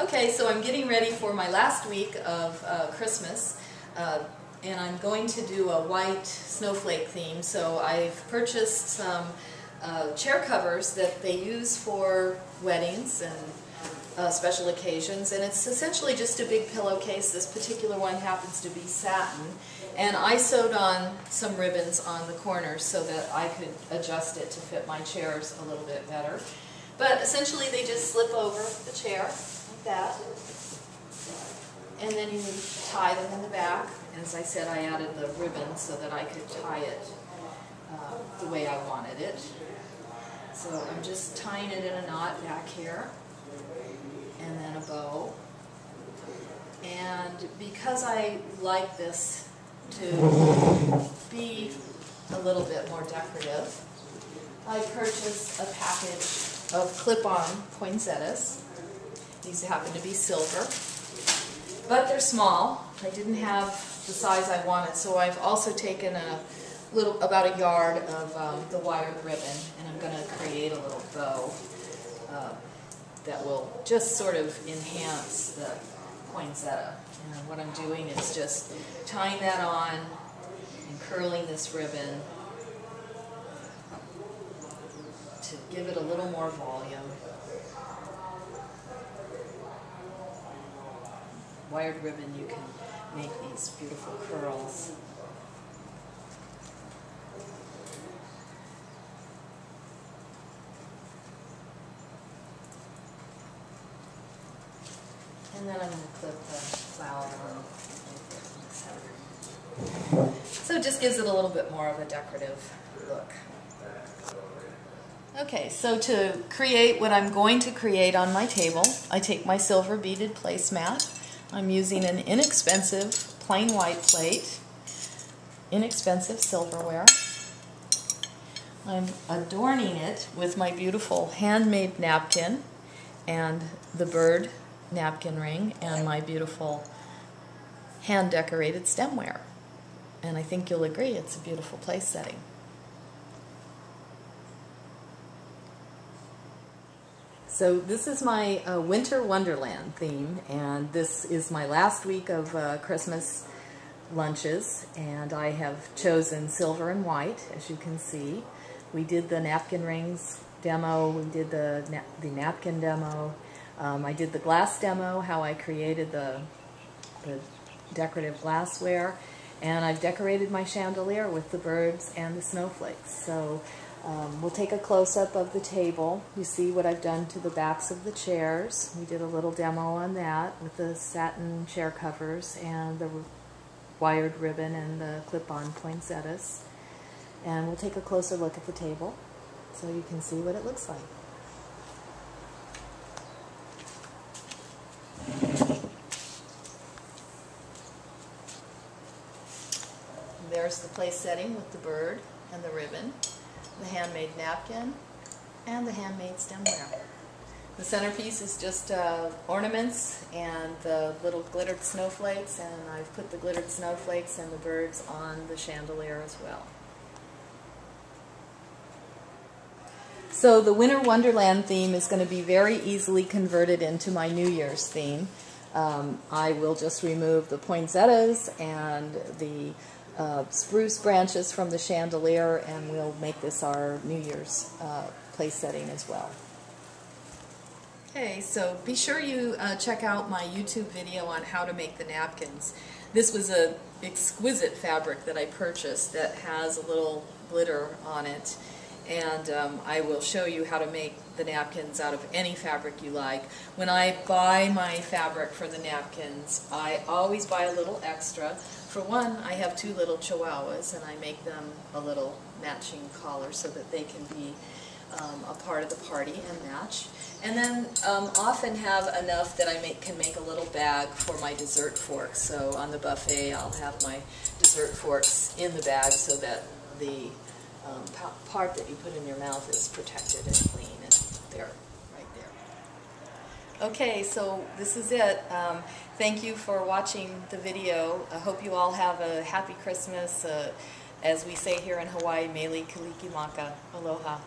Okay, so I'm getting ready for my last week of Christmas, and I'm going to do a white snowflake theme. So I've purchased some chair covers that they use for weddings and special occasions, and it's essentially just a big pillowcase. This particular one happens to be satin, and I sewed on some ribbons on the corners so that I could adjust it to fit my chairs a little bit better. But essentially they just slip over the chair like that, and then you tie them in the back. As I said, I added the ribbon so that I could tie it the way I wanted it. So I'm just tying it in a knot back here, and then a bow. And because I like this to be a little bit more decorative, I purchased a package of clip-on poinsettias. These happen to be silver, but they're small. I didn't have the size I wanted, so I've also taken about a yard of the wired ribbon, and I'm going to create a little bow that will just sort of enhance the poinsettia. And what I'm doing is just tying that on and curling this ribbon to give it a little more volume. Wired ribbon, you can make these beautiful curls. And then I'm going to clip the flower on the center. So it just gives it a little bit more of a decorative look. Okay, so to create what I'm going to create on my table, I take my silver beaded placemat. I'm using an inexpensive plain white plate, inexpensive silverware. I'm adorning it with my beautiful handmade napkin and the bird napkin ring and my beautiful hand-decorated stemware. And I think you'll agree it's a beautiful place setting. So this is my Winter Wonderland theme, and this is my last week of Christmas lunches, and I have chosen silver and white, as you can see. We did the napkin rings demo, we did the napkin demo, I did the glass demo, how I created the decorative glassware, and I've decorated my chandelier with the birds and the snowflakes. So we'll take a close-up of the table. You see what I've done to the backs of the chairs. We did a little demo on that with the satin chair covers and the wired ribbon and the clip-on poinsettias. And we'll take a closer look at the table so you can see what it looks like. There's the place setting with the bird and the ribbon, the handmade napkin, and the handmade stemware. The centerpiece is just ornaments and the little glittered snowflakes, and I've put the glittered snowflakes and the birds on the chandelier as well. So the Winter Wonderland theme is going to be very easily converted into my New Year's theme. I will just remove the poinsettias and the spruce branches from the chandelier, and we'll make this our New Year's place setting as well. Okay, so be sure you check out my YouTube video on how to make the napkins. This was an exquisite fabric that I purchased that has a little glitter on it, and I will show you how to make the napkins out of any fabric you like. When I buy my fabric for the napkins, I always buy a little extra. For one, I have two little chihuahuas, and I make them a little matching collar so that they can be a part of the party and match. And then often have enough that I can make a little bag for my dessert forks. So on the buffet, I'll have my dessert forks in the bag so that the part that you put in your mouth is protected and clean, and there, right there. Okay, so this is it. Thank you for watching the video. I hope you all have a happy Christmas. As we say here in Hawaii, Mele Kalikimaka. Aloha.